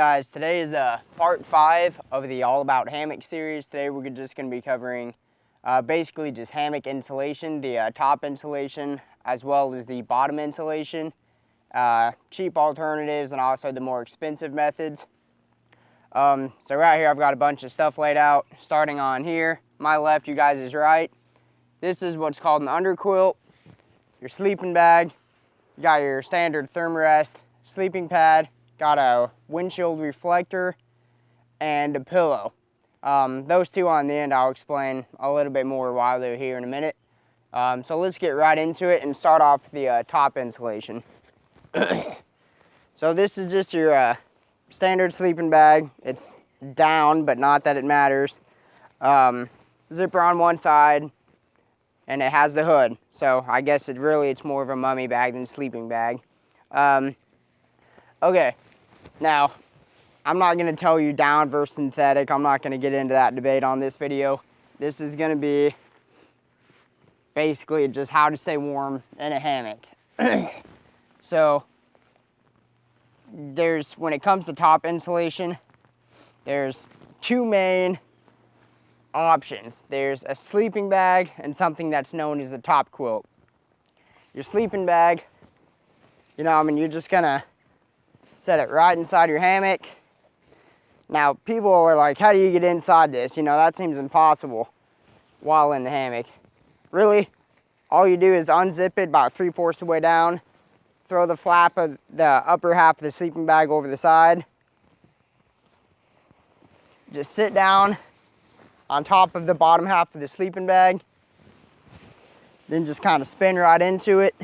guys, today is part 5 of the All About Hammock series. Today we're just going to be covering basically just hammock insulation, the top insulation as well as the bottom insulation, cheap alternatives and also the more expensive methods. So right here I've got a bunch of stuff laid out. Starting on here, my left, you guys is right. This is what's called an underquilt, your sleeping bag, you got your standard thermarest, sleeping pad, got a windshield reflector, and a pillow. Those two on the end I'll explain a little bit more while they're here in a minute. So let's get right into it and start off the top insulation. So this is just your standard sleeping bag. It's down, but not that it matters. Zipper on one side, and it has the hood. So I guess it's more of a mummy bag than sleeping bag. Okay, now I'm not going to tell you down versus synthetic. I'm not going to get into that debate on this video. This is going to be basically just how to stay warm in a hammock. So when it comes to top insulation, there's two main options. There's a sleeping bag and something that's known as a top quilt. Your sleeping bag, you're just gonna set it right inside your hammock. Now, people are like, how do you get inside this? That seems impossible while in the hammock. Really, all you do is unzip it about 3/4 of the way down, throw the flap of the upper half of the sleeping bag over the side, just sit down on top of the bottom half of the sleeping bag, then just kind of spin right into it,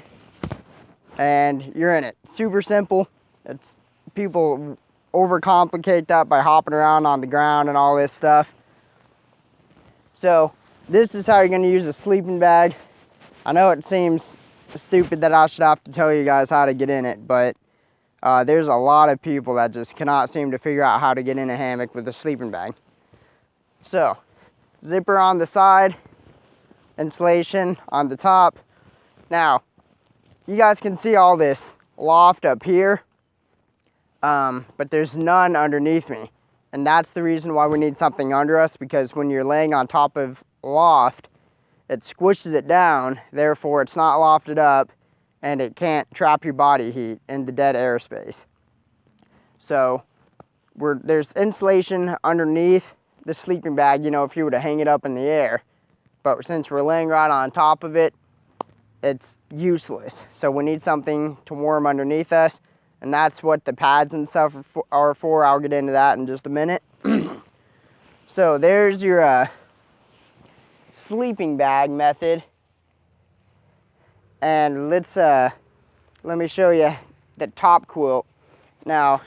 and you're in it. Super simple. People overcomplicate that by hopping around on the ground and all this stuff. So this is how you're going to use a sleeping bag. I know it seems stupid that I should have to tell you guys how to get in it, but there's a lot of people that just cannot seem to figure out how to get in a hammock with a sleeping bag. So zipper on the side, insulation on the top. Now you guys can see all this loft up here, but there's none underneath me, and that's the reason why we need something under us, because when you're laying on top of loft, it squishes it down, therefore it's not lofted up and it can't trap your body heat in the dead airspace. So there's insulation underneath the sleeping bag, if you were to hang it up in the air, but since we're laying right on top of it, it's useless. So we need something to warm underneath us, and that's what the pads and stuff are for. I'll get into that in just a minute. So there's your sleeping bag method, and let me show you the top quilt. Now,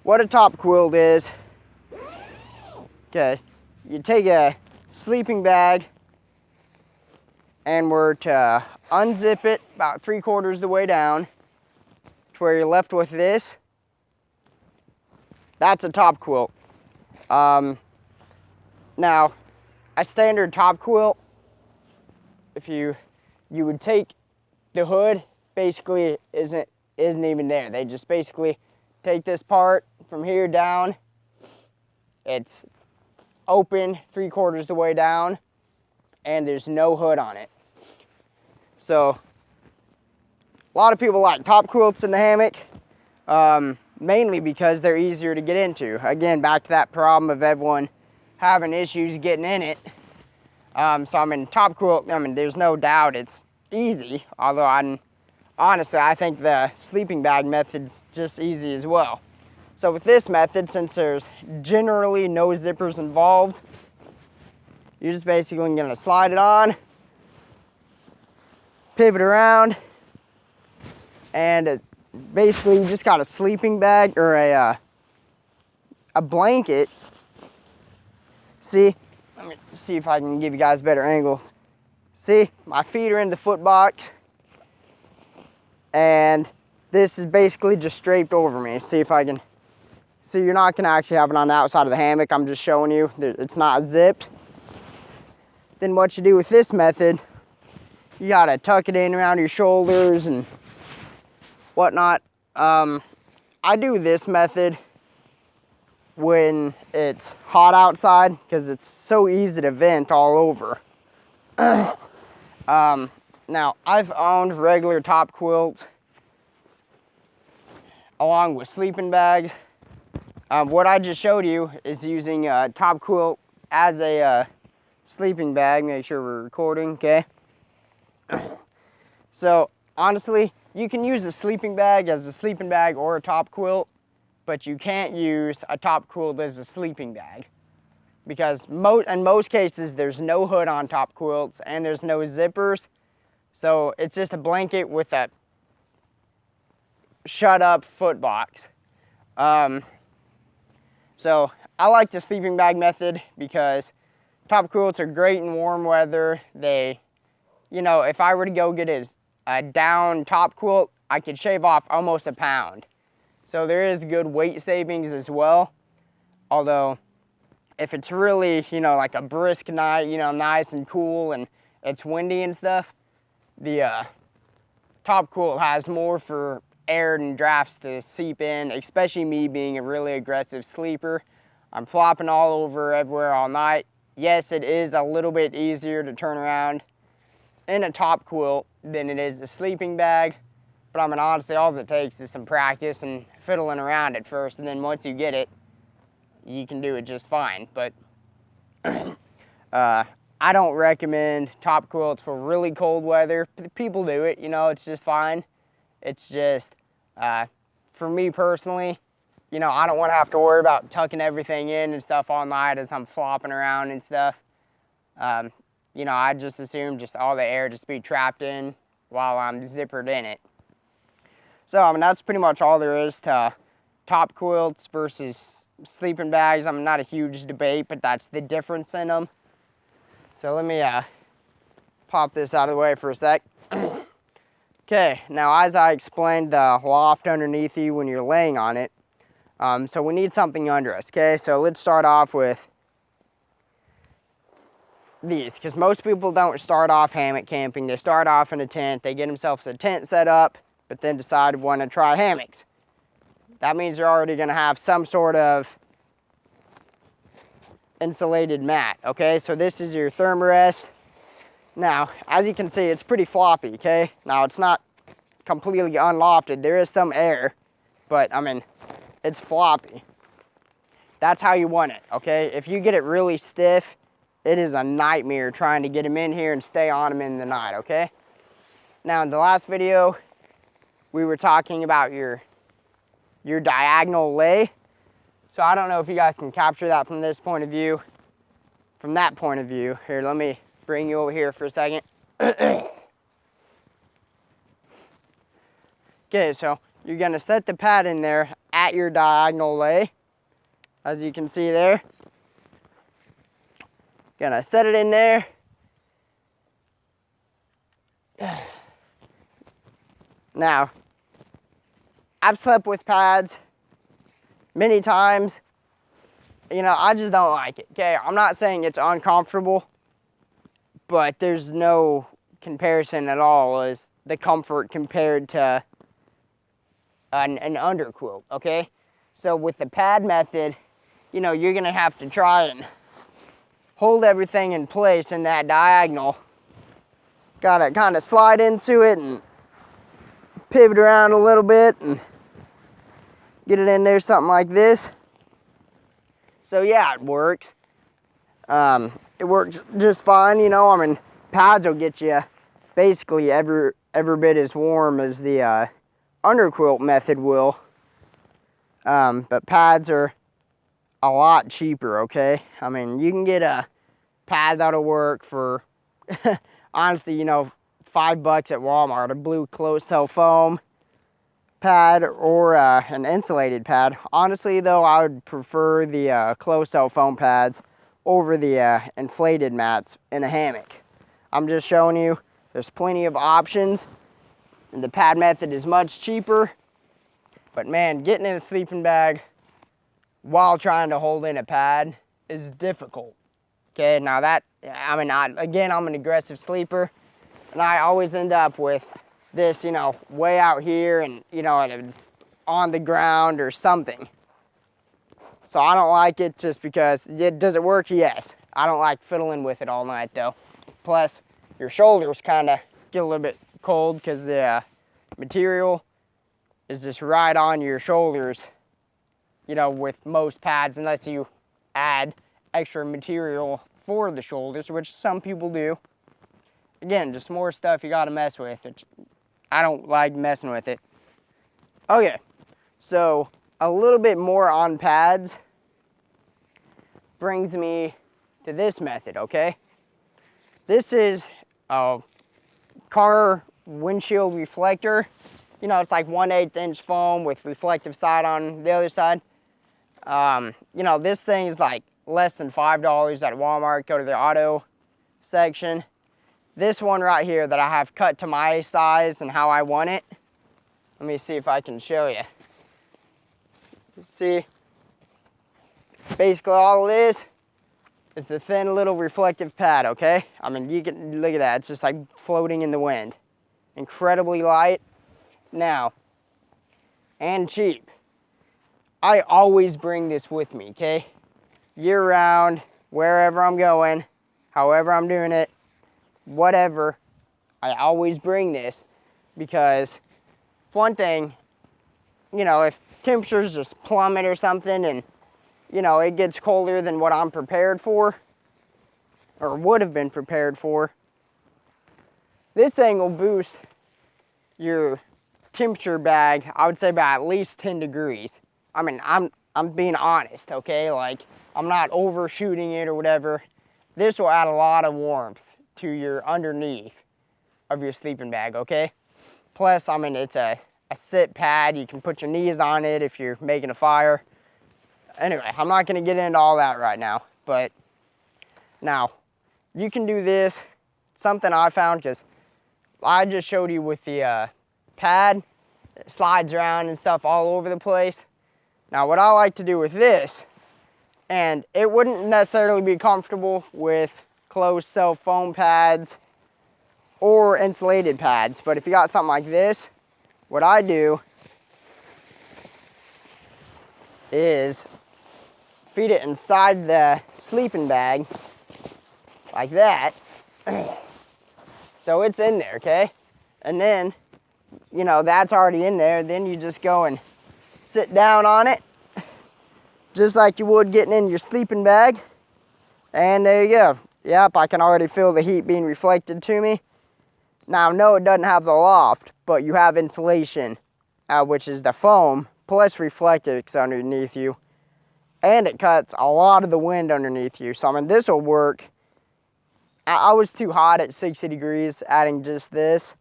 what a top quilt is, okay, you take a sleeping bag and we're to unzip it about 3/4 of the way down to where you're left with this. That's a top quilt. Now, a standard top quilt, if you would take the hood, basically isn't even there. They just basically take this part from here down. It's open 3/4 of the way down, and there's no hood on it. So a lot of people like top quilts in the hammock, mainly because they're easier to get into. Again, back to that problem of everyone having issues getting in it. So top quilt, there's no doubt it's easy, although honestly I think the sleeping bag method's just easy as well. So with this method, since there's generally no zippers involved, you're just basically gonna slide it on, pivot around, and basically you just got a sleeping bag or a blanket. See, let me see if I can give you guys better angles. See, my feet are in the foot box, and this is basically just draped over me. See if I can, see, you're not gonna actually have it on the outside of the hammock. I'm just showing you, it's not zipped. Then what you do with this method, you gotta tuck it in around your shoulders and whatnot. I do this method when it's hot outside because it's so easy to vent all over. Now, I've owned regular top quilts along with sleeping bags. What I just showed you is using a top quilt as a sleeping bag. Make sure we're recording, okay? So, honestly, you can use a sleeping bag as a sleeping bag or a top quilt, but you can't use a top quilt as a sleeping bag. Because in most cases, there's no hood on top quilts and there's no zippers. So it's just a blanket with a shut up foot box. So I like the sleeping bag method because top quilts are great in warm weather. They, you know, if I were to go get a down top quilt, I could shave off almost a pound. So there is good weight savings as well. Although, if it's really, you know, like a brisk night, you know, nice and cool and it's windy and stuff, the top quilt has more for air and drafts to seep in, especially me being a really aggressive sleeper. I'm flopping all over everywhere all night. Yes, it is a little bit easier to turn around in a top quilt than it is a sleeping bag. But I mean, honestly, all it takes is some practice and fiddling around at first, and then once you get it, you can do it just fine. But I don't recommend top quilts for really cold weather. People do it, you know, it's just fine. It's just, for me personally, you know, I don't want to have to worry about tucking everything in and stuff all night as I'm flopping around and stuff. You know, I just assume just all the air just be trapped in while I'm zippered in it. So, I mean, that's pretty much all there is to top quilts versus sleeping bags. I'm not a huge debate, but that's the difference in them. So let me pop this out of the way for a sec. Okay, now as I explained, the loft underneath you when you're laying on it. So we need something under us, okay? So let's start off with these, because most people don't start off hammock camping. They start off in a tent, they get themselves a tent set up, but then decide to want to try hammocks. That means you're already going to have some sort of insulated mat, okay? So this is your thermarest. Now, as you can see, it's pretty floppy, okay? Now, it's not completely unlofted. There is some air, but, I mean, it's floppy. That's how you want it, okay? If you get it really stiff, it is a nightmare trying to get them in here and stay on them in the night, okay? Now, in the last video, we were talking about your diagonal lay. So I don't know if you guys can capture that from this point of view. From that point of view. Here, let me bring you over here for a second. Okay, so you're gonna set the pad in there at your diagonal lay. As you can see there. Gonna set it in there. Now, I've slept with pads many times. You know, I just don't like it, okay? I'm not saying it's uncomfortable, but there's no comparison at all as the comfort compared to an underquilt, okay? So with the pad method, you know, you're gonna have to try and hold everything in place in that diagonal. Gotta kind of slide into it and pivot around a little bit and get it in there, something like this. So yeah, it works. It works just fine, you know. I mean, pads will get you basically every bit as warm as the underquilt method will. But pads are a lot cheaper, okay? I mean, you can get a pad that'll work for, honestly, you know, $5 at Walmart, a blue closed-cell foam pad or an insulated pad. Honestly, though, I would prefer the closed-cell foam pads over the inflated mats in a hammock. I'm just showing you there's plenty of options, and the pad method is much cheaper. But man, getting in a sleeping bag while trying to hold in a pad is difficult. Okay, now that, I mean, again, I'm an aggressive sleeper, and I always end up with this, you know, way out here, and, you know, it's on the ground or something. So I don't like it just because, does it work? Yes. I don't like fiddling with it all night though. Plus, your shoulders kind of get a little bit cold because the material is just right on your shoulders, you know, with most pads, unless you add extra material for the shoulders, which some people do. Again, just more stuff you gotta mess with, which I don't like messing with it. Okay, so a little bit more on pads brings me to this method, okay? This is a car windshield reflector. You know, it's like 1/8 inch foam with reflective side on the other side. You know, this thing is like less than $5 at Walmart. Go to the auto section. This one right here that I have cut to my size and how I want it. Let me see if I can show you. See, basically all it is the thin little reflective pad, okay? I mean, you can look at that. It's just like floating in the wind. Incredibly light. Now, and cheap. I always bring this with me, okay? Year round, wherever I'm going, however I'm doing it, whatever, I always bring this because one thing, you know, if temperatures just plummet or something and, you know, it gets colder than what I'm prepared for or would have been prepared for, this thing will boost your temperature bag, I would say, by at least 10 degrees. I mean, I'm being honest, okay? Like, I'm not overshooting it or whatever. This will add a lot of warmth to your underneath of your sleeping bag, okay? Plus, I mean, it's a sit pad. You can put your knees on it if you're making a fire. Anyway, I'm not gonna get into all that right now, but now, you can do this. Something I found, because I just showed you with the pad, it slides around and stuff all over the place. Now, what I like to do with this, and it wouldn't necessarily be comfortable with closed cell foam pads or insulated pads, but if you got something like this, what I do is feed it inside the sleeping bag like that. So it's in there, okay? And then, you know, that's already in there. Then you just go and sit down on it, just like you would getting in your sleeping bag. And there you go. Yep, I can already feel the heat being reflected to me. Now, no, it doesn't have the loft, but you have insulation, which is the foam, plus reflectives underneath you. And it cuts a lot of the wind underneath you. So, I mean, this will work. I was too hot at 60 degrees, adding just this.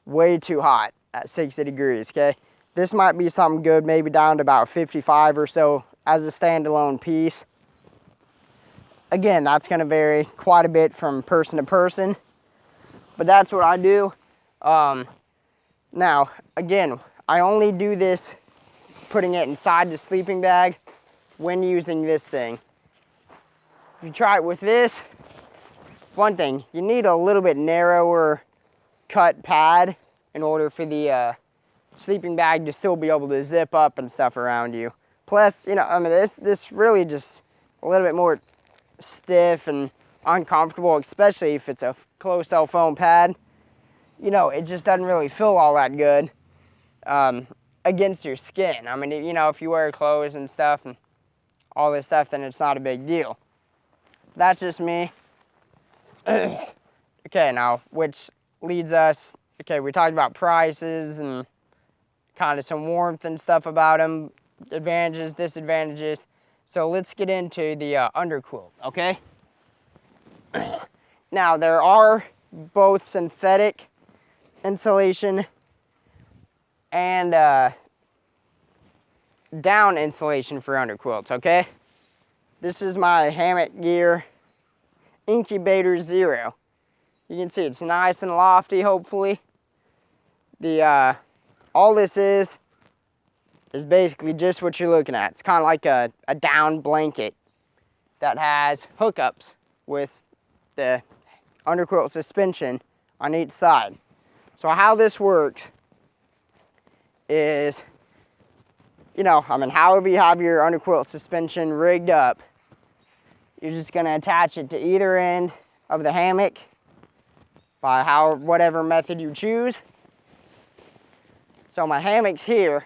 Way too hot at 60 degrees, okay? This might be something good, maybe down to about 55 or so as a standalone piece. Again, that's gonna vary quite a bit from person to person, but that's what I do. Now, again, I only do this, putting it inside the sleeping bag when using this thing. If you try it with this, one thing, you need a little bit narrower cut pad in order for the sleeping bag to still be able to zip up and stuff around you. Plus, you know, I mean, this really just a little bit more stiff and uncomfortable, especially if it's a closed cell foam pad. You know, it just doesn't really feel all that good against your skin. I mean, you know, if you wear clothes and stuff and all this stuff, then it's not a big deal. That's just me. Okay, now, which leads us, okay, we talked about prices and kind of some warmth and stuff about them, advantages, disadvantages. So let's get into the underquilt, okay? Now, there are both synthetic insulation and down insulation for underquilts, okay? This is my Hammock Gear Incubator Zero. You can see it's nice and lofty, hopefully. All this is basically just what you're looking at. It's kind of like a down blanket that has hookups with the underquilt suspension on each side. So how this works is you know, I mean, however you have your underquilt suspension rigged up, you're just gonna attach it to either end of the hammock by whatever method you choose. So my hammock's here,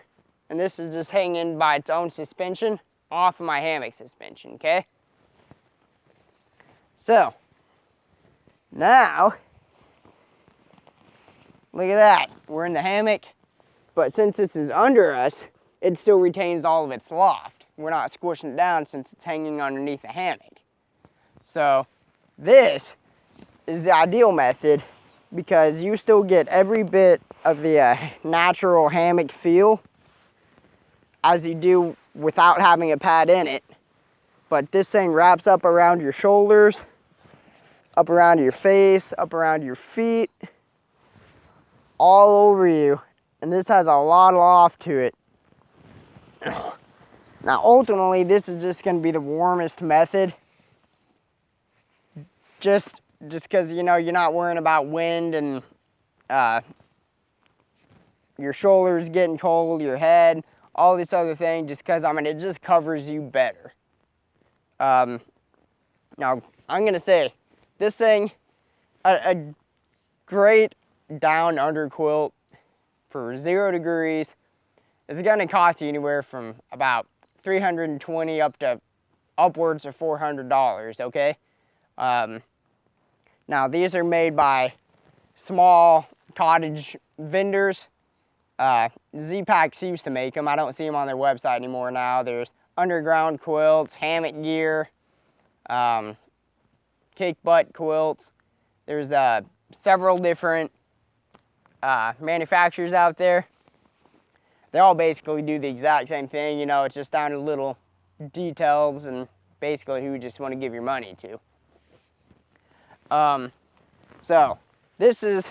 and this is just hanging by its own suspension off of my hammock suspension, okay? So, now, look at that. We're in the hammock, but since this is under us, it still retains all of its loft. We're not squishing it down since it's hanging underneath the hammock. So, this is the ideal method because you still get every bit of the natural hammock feel as you do without having a pad in it. But this thing wraps up around your shoulders, up around your face, up around your feet, all over you. And this has a lot of loft to it. Now ultimately this is just going to be the warmest method. Just because, you know, you're not worrying about wind and your shoulders getting cold, your head, all this other thing, just because, I mean, it just covers you better. Now, I'm going to say, this thing, a great down under quilt for 0 degrees is going to cost you anywhere from about $320 up to upwards of $400, okay? Now, these are made by small cottage vendors. Z-Packs used to make them. I don't see them on their website anymore now. There's underground quilts, hammock gear, kick butt quilts. There's several different manufacturers out there. They all basically do the exact same thing. You know, it's just down to little details and basically who you just want to give your money to. So this is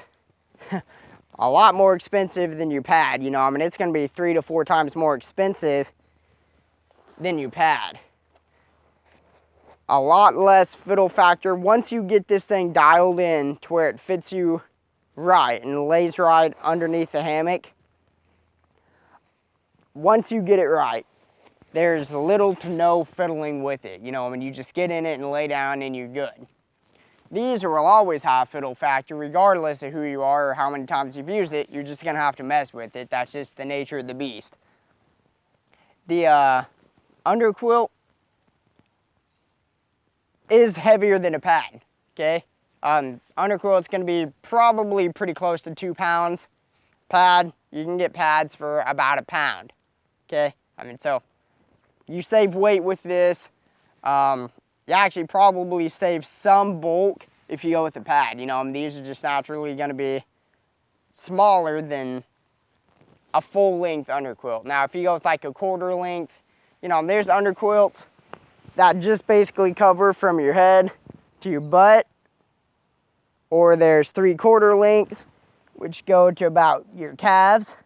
a lot more expensive than your pad. You know, I mean, it's going to be 3 to 4 times more expensive than your pad. A lot less fiddle factor. Once you get this thing dialed in to where it fits you right and lays right underneath the hammock, once you get it right, there's little to no fiddling with it. You know, I mean, you just get in it and lay down and you're good. These will always have fiddle factor regardless of who you are or how many times you've used it. You're just going to have to mess with it. That's just the nature of the beast. The underquilt is heavier than a pad, okay? Underquilt's going to be probably pretty close to 2 pounds. Pad, you can get pads for about a pound, okay? I mean, so you save weight with this. You actually probably save some bulk if you go with the pad. You know, I mean, these are just naturally going to be smaller than a full length underquilt. Now, if you go with like a quarter length, you know, there's underquilts that just basically cover from your head to your butt. Or there's 3/4 lengths, which go to about your calves.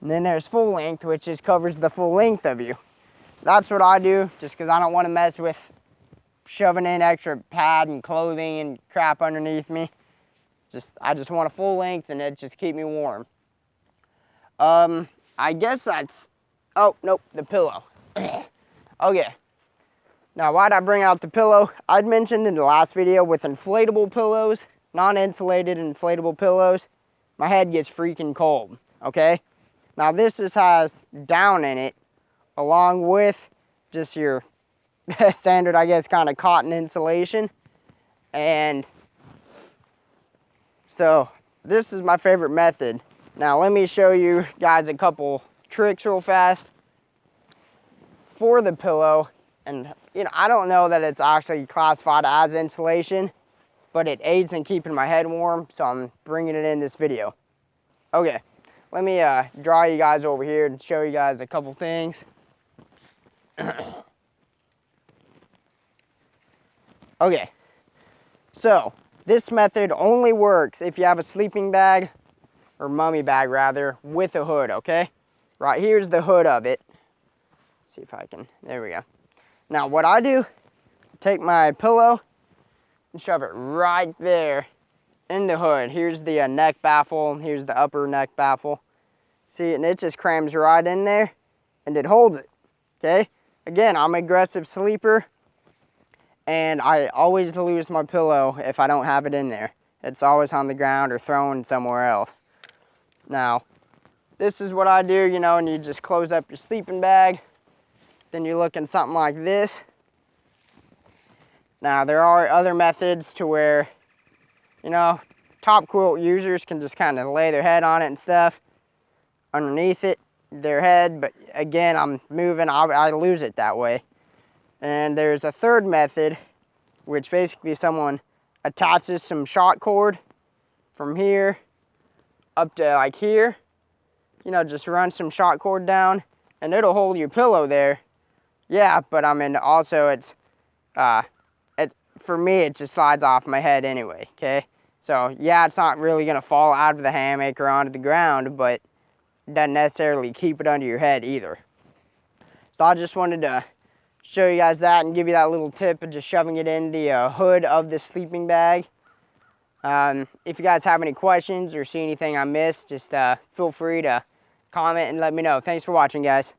And then there's full length, which just covers the full length of you. That's what I do, just because I don't want to mess with shoving in extra pad and clothing and crap underneath me. I just want a full length and it just keep me warm. I guess that's, oh, nope, the pillow. Okay. Now, why'd I bring out the pillow? I'd mentioned in the last video with inflatable pillows, non-insulated inflatable pillows, my head gets freaking cold, okay? Now, this just has down in it, along with just your standard, I guess, kind of cotton insulation. And so, this is my favorite method. Now, let me show you guys a couple tricks real fast for the pillow. And, you know, I don't know that it's actually classified as insulation, but it aids in keeping my head warm, so I'm bringing it in this video. Okay, let me draw you guys over here and show you guys a couple things. Okay, so this method only works if you have a sleeping bag, or mummy bag rather, with a hood, okay? Right here's the hood of it. Let's see if I can, there we go. Now what I do, take my pillow and shove it right there in the hood. Here's the neck baffle, here's the upper neck baffle. See, and it just crams right in there. and it holds it, okay? Again, I'm an aggressive sleeper, and I always lose my pillow if I don't have it in there. It's always on the ground or thrown somewhere else. Now, this is what I do, you know, and you just close up your sleeping bag. Then you're looking something like this. Now, there are other methods to where, you know, top quilt users can just kind of lay their head on it and stuff underneath it, their head. But again, I'm moving, I lose it that way. And there's a third method, which basically someone attaches some short cord from here up to like here. You know, just run some short cord down and it'll hold your pillow there. Yeah, but I mean, also it's, for me, it just slides off my head anyway, okay? So yeah, it's not really gonna fall out of the hammock or onto the ground, but it doesn't necessarily keep it under your head either. So I just wanted to show you guys that and give you that little tip of just shoving it in the hood of the sleeping bag. If you guys have any questions or see anything I missed, just feel free to comment and let me know. Thanks for watching, guys.